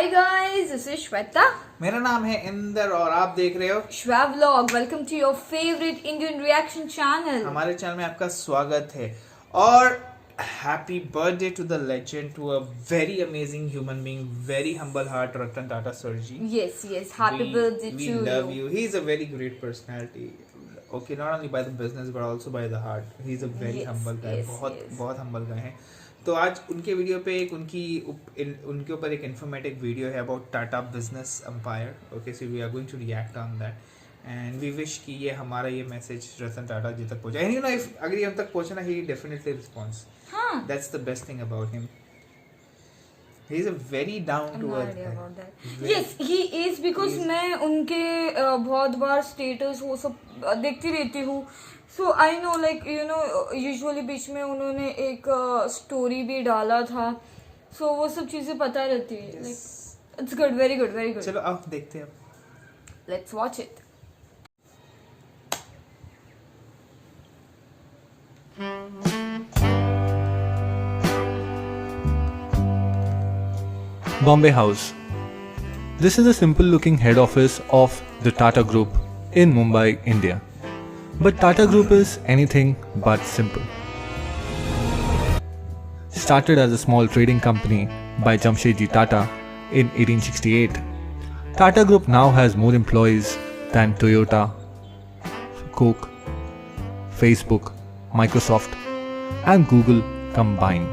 Hi guys, this is Shweta. मेरा नाम है इंदर और आप देख रहे हो Shwa Vlog. Welcome to your favorite Indian reaction channel. हमारे चैनल में आपका स्वागत है और happy birthday to the legend, to a very amazing human being, very humble heart, Ratan Tata sir ji. Yes. Happy birthday to you. We love you. He is a very great personality. Okay, not only by the business but also by the heart. He is a very humble guy. बहुत humble guy है. तो आज उनके video पे एक उनके ऊपर एक इन्फॉर्मेटिव वीडियो है about Tata business empire. Okay, so we are going to react on that and we wish कि ये हमारा ये मैसेज रतन टाटा जी तक पहुंचे. एंड यू नो, इफ अगर ये हम तक पहुंचे ना, ही डेफिनेटली रिस्पॉन्स. हाँ. That's the best thing about him. He is a very down to earth guy. Yes, he is because मैं उनके बहुत बार स्टेटस वो सब देखती रहती हूँ. So I know, like you know, usually बीच में उन्होंने एक स्टोरी भी डाला था. So वो सब चीजें पता रहती है. Like it's good, very good, very good. चलो आओ देखते हैं. Let's watch it. Bombay House. This is a simple looking head office of the Tata Group in Mumbai, India. But Tata Group is anything but simple. Started as a small trading company by Jamshedji Tata in 1868, Tata Group now has more employees than Toyota, Coke, Facebook, Microsoft and Google combined.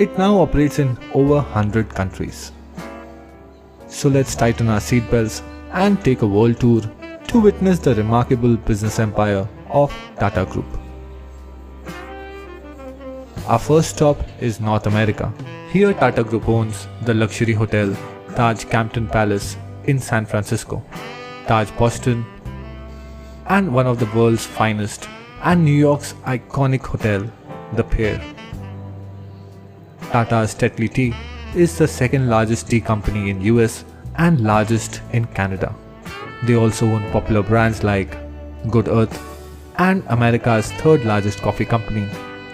It now operates in over 100 countries. So let's tighten our seatbelts and take a world tour to witness the remarkable business empire of Tata Group. Our first stop is North America. Here Tata Group owns the luxury hotel Taj Campton Palace in San Francisco, Taj Boston, and one of the world's finest and New York's iconic hotel, The Pierre. Tata's Tetley Tea is the second largest tea company in US and largest in Canada. They also own popular brands like Good Earth and America's third largest coffee company,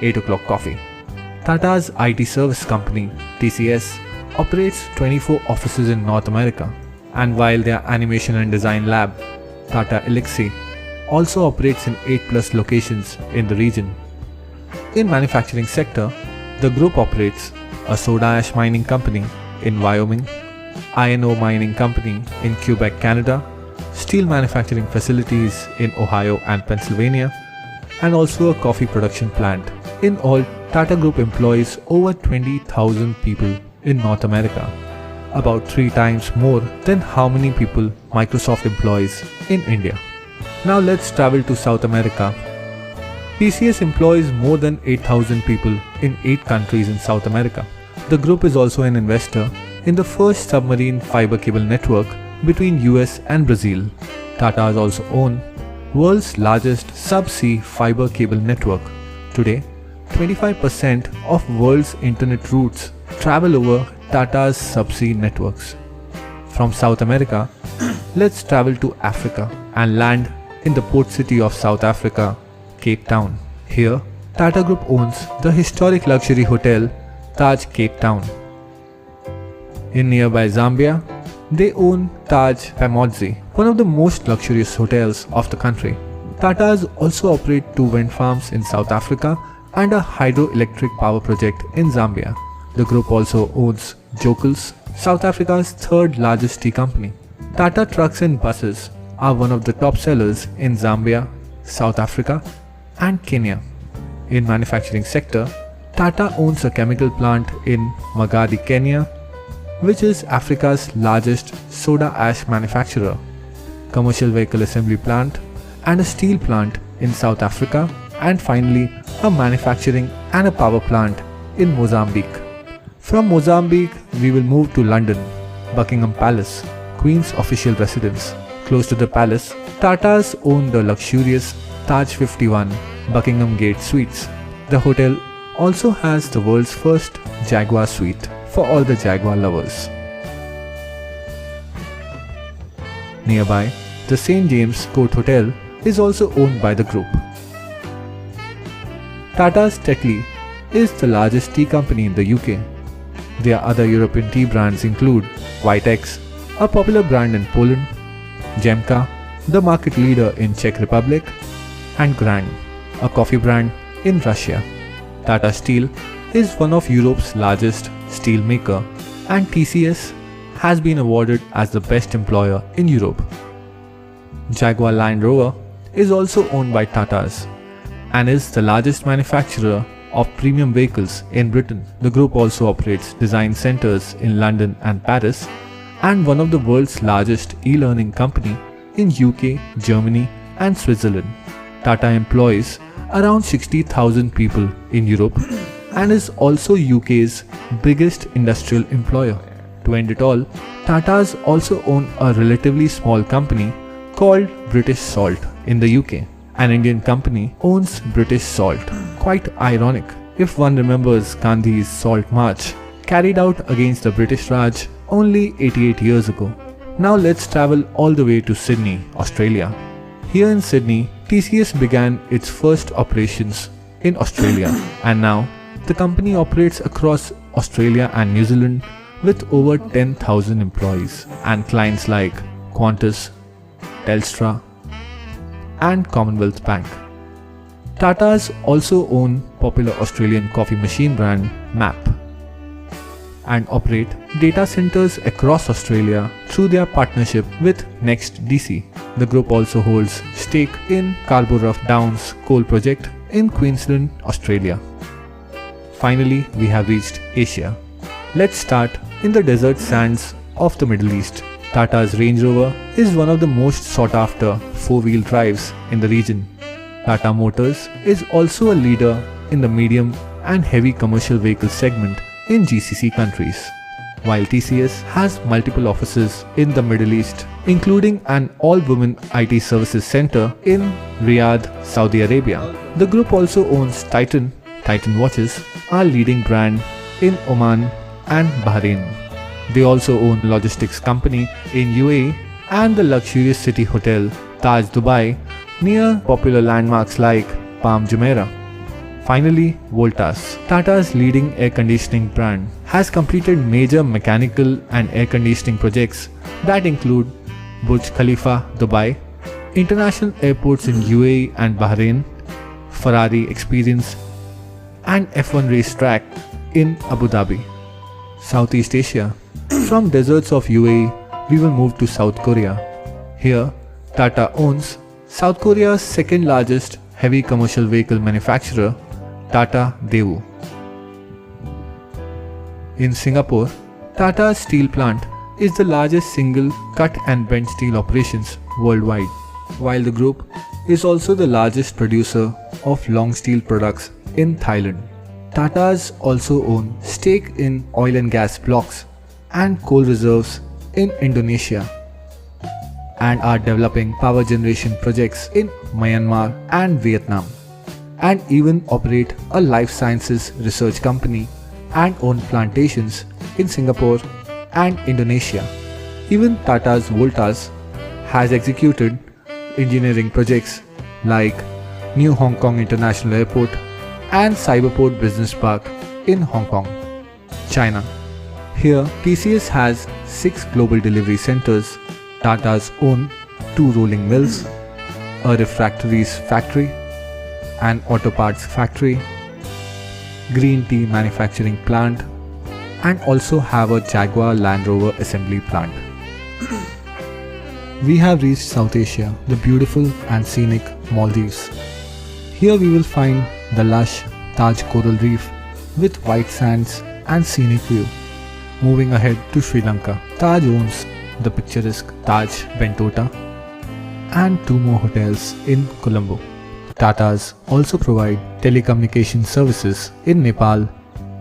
8 O'Clock Coffee. Tata's IT service company, TCS, operates 24 offices in North America. And while their animation and design lab, Tata Elixir, also operates in 8+ locations in the region. In manufacturing sector, the group operates a soda ash mining company in Wyoming, iron ore mining company in Quebec, Canada, steel manufacturing facilities in Ohio and Pennsylvania, and also a coffee production plant. In all, Tata Group employs over 20,000 people in North America, about 3 times more than how many people Microsoft employs in India. Now let's travel to South America. TCS employs more than 8,000 people in 8 countries in South America. The group is also an investor in the first submarine fiber cable network between US and Brazil. Tata is also own world's largest subsea fiber cable network. Today, 25% of world's internet routes travel over Tata's subsea networks. From South America, let's travel to Africa and land in the port city of South Africa, Cape Town. Here, Tata Group owns the historic luxury hotel Taj Cape Town. In nearby Zambia, they own Taj Pamodzi, one of the most luxurious hotels of the country. Tatas also operate 2 wind farms in South Africa and a hydroelectric power project in Zambia. The group also owns Jokels, South Africa's third largest tea company. Tata Trucks and Buses are one of the top sellers in Zambia, South Africa and Kenya. In manufacturing sector, Tata owns a chemical plant in Magadi, Kenya, which is Africa's largest soda ash manufacturer, commercial vehicle assembly plant and a steel plant in South Africa, and finally a manufacturing and a power plant in Mozambique. From Mozambique, we will move to London, Buckingham Palace, Queen's official residence. Close to the palace, Tatas own the luxurious Taj 51 Buckingham Gate Suites. The hotel also has the world's first Jaguar suite for all the Jaguar lovers. Nearby, the St. James Court Hotel is also owned by the group. Tata's Tetley is the largest tea company in the UK. Their other European tea brands include Vitex, a popular brand in Poland, Jemka, the market leader in Czech Republic, and Grand, a coffee brand in Russia. Tata Steel is one of Europe's largest steel maker, and TCS has been awarded as the best employer in Europe. Jaguar Land Rover is also owned by Tatas and is the largest manufacturer of premium vehicles in Britain. The group also operates design centers in London and Paris, and one of the world's largest e-learning company in UK, Germany and Switzerland. Tata employs around 60,000 people in Europe and is also UK's biggest industrial employer. To end it all, Tatas also own a relatively small company called British Salt in the UK. An Indian company owns British Salt. Quite ironic if one remembers Gandhi's Salt March carried out against the British Raj only 88 years ago. Now let's travel all the way to Sydney, Australia. Here in Sydney, TCS began its first operations in Australia, and now the company operates across Australia and New Zealand with over 10,000 employees and clients like Qantas, Telstra, and Commonwealth Bank. Tatas also own popular Australian coffee machine brand MAP and operate data centers across Australia through their partnership with NextDC. The group also holds stake in Scarborough Downs coal project in Queensland, Australia. Finally, we have reached Asia. Let's start in the desert sands of the Middle East. Tata's Range Rover is one of the most sought after four-wheel drives in the region. Tata Motors is also a leader in the medium and heavy commercial vehicle segment in GCC countries, while TCS has multiple offices in the Middle East, including an all-women IT services center in Riyadh, Saudi Arabia. The group also owns Titan watches, a leading brand in Oman and Bahrain. They also own logistics company in UAE and the luxurious city hotel Taj Dubai near popular landmarks like Palm Jumeirah. Finally, Voltas, Tata's leading air conditioning brand, has completed major mechanical and air conditioning projects that include Burj Khalifa, Dubai, international airports in UAE and Bahrain, Ferrari Experience, and F1 racetrack in Abu Dhabi. Southeast Asia. From deserts of UAE, we will move to South Korea. Here, Tata owns South Korea's second largest heavy commercial vehicle manufacturer, Tata Daewoo. In Singapore, Tata's steel plant is the largest single cut and bent steel operations worldwide, while the group is also the largest producer of long steel products in Thailand. Tatas also own stake in oil and gas blocks and coal reserves in Indonesia and are developing power generation projects in Myanmar and Vietnam, and even operate a life sciences research company and own plantations in Singapore and Indonesia. Even Tata's Voltas has executed engineering projects like New Hong Kong International Airport and Cyberport Business Park in Hong Kong, China. Here, TCS has 6 global delivery centers. Tata's own 2 rolling mills, a refractories factory, an auto parts factory, green tea manufacturing plant, and also have a Jaguar Land Rover assembly plant. We have reached South Asia, the beautiful and scenic Maldives. Here we will find the lush Taj Coral Reef with white sands and scenic view. Moving ahead to Sri Lanka, Taj owns the picturesque Taj Bentota and 2 more hotels in Colombo. Tatas also provide telecommunication services in Nepal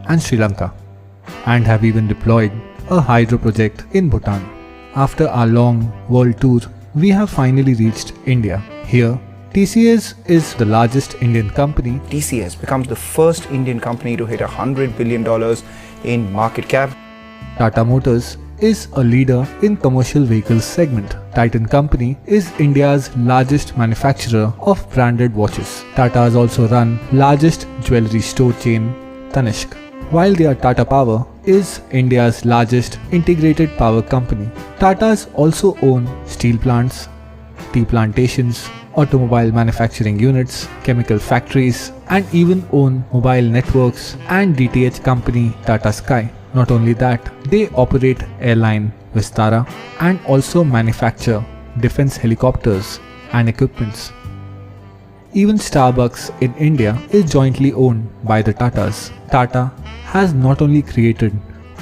and Sri Lanka and have even deployed a hydro project in Bhutan. After our long world tour, we have finally reached India. Here, TCS is the largest Indian company. TCS becomes the first Indian company to hit $100 billion in market cap. Tata Motors is a leader in commercial vehicles segment. Titan Company is India's largest manufacturer of branded watches. Tatas also run largest jewelry store chain Tanishq. While their Tata Power is India's largest integrated power company, Tatas also own steel plants, tea plantations, automobile manufacturing units, chemical factories, and even own mobile networks and DTH company Tata Sky. Not only that, they operate airline Vistara and also manufacture defense helicopters and equipments. Even Starbucks in India is jointly owned by the Tatas. Tata has not only created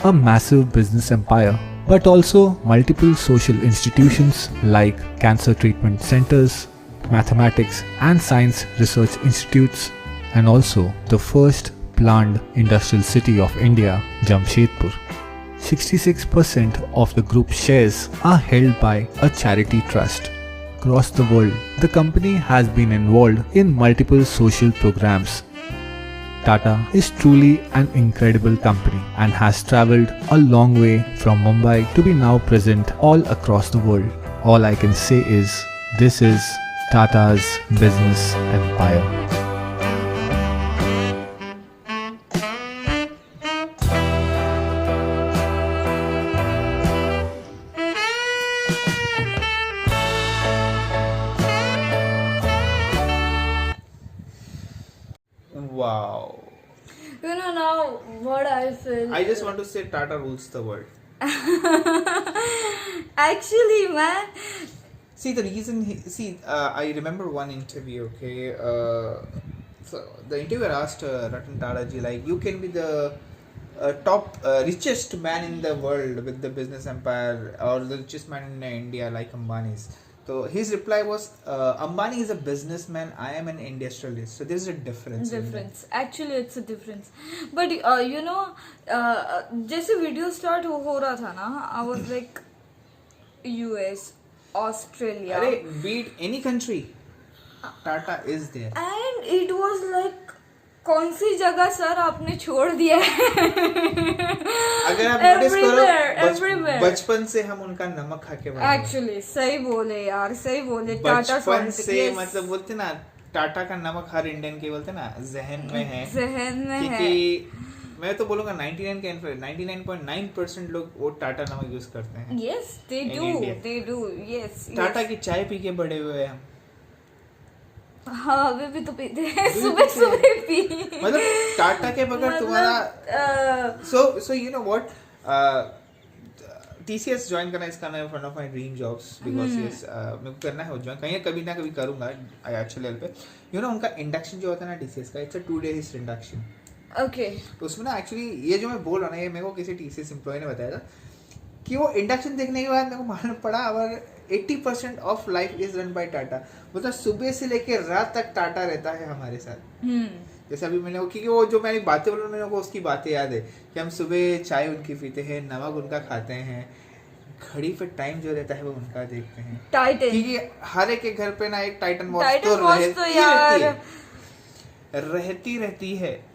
a massive business empire, but also multiple social institutions like cancer treatment centers, mathematics and science research institutes, and also the first planned industrial city of India, Jamshedpur. 66% of the group's shares are held by a charity trust. Across the world, the company has been involved in multiple social programs. Tata is truly an incredible company and has traveled a long way from Mumbai to be now present all across the world. All I can say is, this is Tata's business empire. Wow. You know now what I feel. I just want to say Tata rules the world. Actually, man. See, the reason I remember one interview, okay? So the interviewer asked Ratan Tata ji, like, you can be the top richest man in the world with the business empire, or the richest man in India like Ambani's. So his reply was, Ambani is a businessman, I am an industrialist. So there's a difference. Actually it's a difference. But you know, जैसे video start हो रहा था ना, I was like US, Australia. अरे beat any country, Tata is there. And it was like, कौन सी जगह sir आपने छोड़ दिया है? अगर आप नोटिस करो, बचपन से हम उनका नमक खा के बड़े हैं। Actually सही बोले यार, सही बोले। टाटा बचपन से मतलब बोलते ना, टाटा का नमक हर इंडियन के बोलते ना जहन में है। क्योंकि मैं तो बोलूँगा 99.9% लोग वो टाटा नमक यूज करते हैं। Yes, they do. Yes. Tata की चाय पी के बड़े हुए हम। हाँ, अभी भी तो पीते हैं, सुबह पी। मतलब टाटा के बगैर तुम्हारा so you know what, TCS join करना इसका ना one of my dream jobs, because yes मेरे को करना है वो ज्वाइन, कभी ना कभी करूंगा आई एक्चुअली लेवल पे। यू नो उनका इंडक्शन जो होता है ना TCS का, it's a 2 days induction. Okay. तो उसमें ना एक्चुअली ये जो मैं बोल रहा हूँ ना, ये मेरे को किसी TCS एम्प्लॉय ने बताया था कि वो इंडक्शन देखने के बाद मेरे को मालूम पड़ा और 80% of life is run by Tata. मतलब सुबह से लेके रात तक टाटा रहता है हमारे साथ। जैसे अभी मैंने क्योंकि वो जो मैंने बातें बोला मेरे को उसकी बातें याद है कि हम सुबह चाय उनकी पीते हैं, नमक उनका खाते हैं, घड़ी पे टाइम जो रहता है वो उनका देखते हैं। टाइटन, क्योंकि हर एक के घर पे ना एक टाइटन वॉच तो रहती है।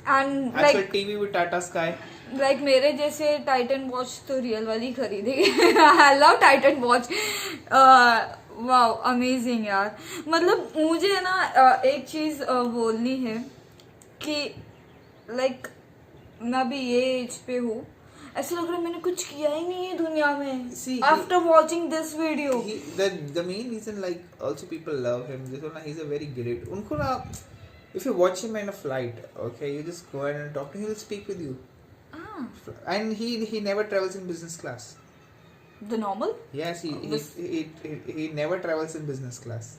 And like TV with Tata sky, like मेरे जैसे टाइटन वॉच तो रियल वाली खरीदेगी। I love Titan watch. Wow, amazing यार। मतलब मुझे ना एक चीज बोलनी है कि लाइक मैं अभी ये एज पे हूँ, ऐसा लग रहा है मैंने कुछ किया ही नहीं है दुनिया में। After watching this video, the main reason like also people love him, this one he's a very great, उनको ना if you watch him in a flight, okay, you just go ahead and talk to him, he will speak with you. And he never travels in business class. The normal? Yes, he never travels in business class.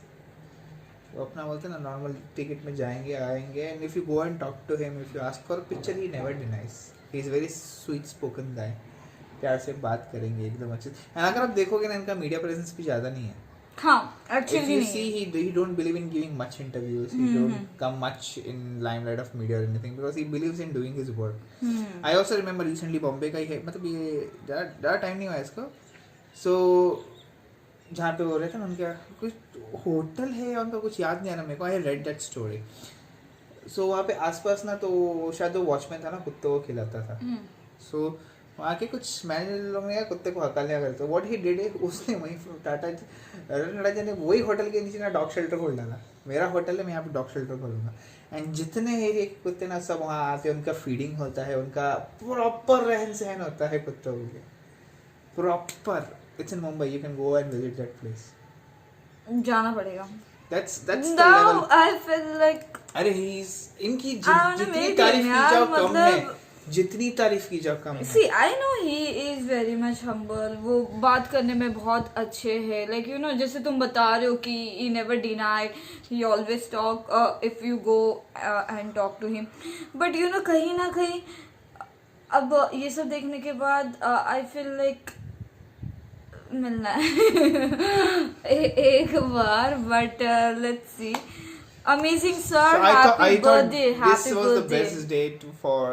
वो अपना बोलते ना normal ticket में जाएंगे आएंगे, and if you go and talk to him, if you ask for a picture, he never denies. He is very sweet spoken guy. प्यार से बात करेंगे एकदम अच्छे। and अगर आप देखोगे ना इनका मीडिया प्रेजेंस भी ज़्यादा नहीं है। हाँ, actually if you see, he don't believe in giving much interviews. He don't come much in limelight of media or anything because he believes in doing his work. I also remember recently Bombay का ही है, मतलब ये ज़्यादा time नहीं हुआ इसको। So जहाँ पे हो रहे थे ना उनका कुछ होटल है उनका कुछ याद नहीं आ रहा मेरे को। I read that story. So वहाँ पे आसपास ना तो शायद वो वॉचमैन था ना, कुत्तों को खिलाता था। So वहाँ के कुछ मैनेजर लोग ने कुत्ते को हका लिया करते व्हाट ही डिड है उसने वहीं टाटा जी ने वही होटल के नीचे ना डॉग शेल्टर खोल डाला मेरा होटल है मैं यहाँ पे डॉग शेल्टर खोलूंगा एंड जितने एरिया के कुत्ते ना सब वहाँ आते हैं उनका फीडिंग होता है उनका प्रॉपर रहन सहन होता है कुत्तों के proper it's in Mumbai you can go and visit that place जाना पड़ेगा that's the now level I feel like अरे he's इनकी I wanna जितनी meet तारीफ him, की यार, जाओ कम है मतलब- जितनी तारीफ की जाओ कम है see I know he is very much humble वो बात करने में बहुत अच्छे हैं like you know जैसे तुम बता रहे हो कि he never denied he always talk if you go and talk to him but you know कहीं ना कहीं अब ये सब देखने के बाद I feel like मिलना है एक बार but let's see amazing sir So happy I thought birthday this happy was the birthday best day for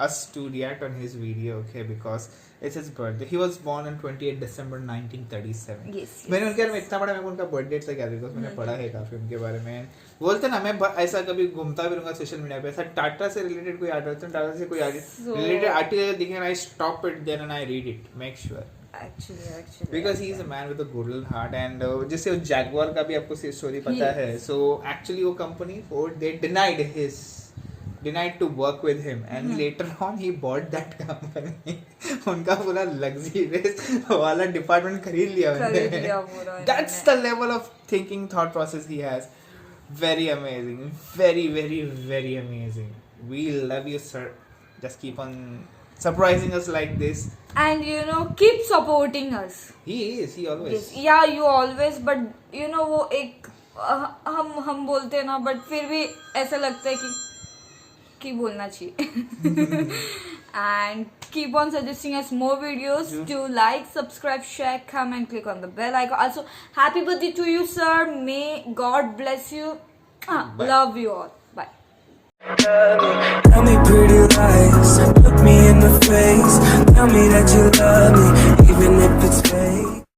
us to react on his video, okay? Because it's his birthday. He was born on 28 December 1937. yes मैंने उनके बारे में इतना पढ़ा मेरे को उनका birthday से याद है बिकॉज मैंने पढ़ा है काफी उनके बारे में बोलते ना मैं ऐसा कभी घूमता भी रहूंगा सोशल मीडिया पे ऐसा टाटा से रिलेटेड कोई आर्टिकल टाटा से कोई रिलेटेड आर्टिकल दिखे I stop it then and I read it make sure actually because he is a man with a golden heart and जैसे जैगुआर का भी आपको स्टोरी पता है सो एक्चुअली वो company they denied to work with him and later on he bought that company उनका पूरा luxurious वाला डिपार्टमेंट खरीद लिया पूरा that's the level of thinking thought process he has very amazing very amazing we love you sir just keep on surprising us like this and you know keep supporting us he always yes yeah you always but you know वो एक हम बोलते हैं ना but फिर भी ऐसा लगता है कि बोलना चाहिए and keep on suggesting us more videos to like subscribe share comment click on the bell icon also happy birthday to you sir may God bless you love you all bye Tell me pretty lies, look me in the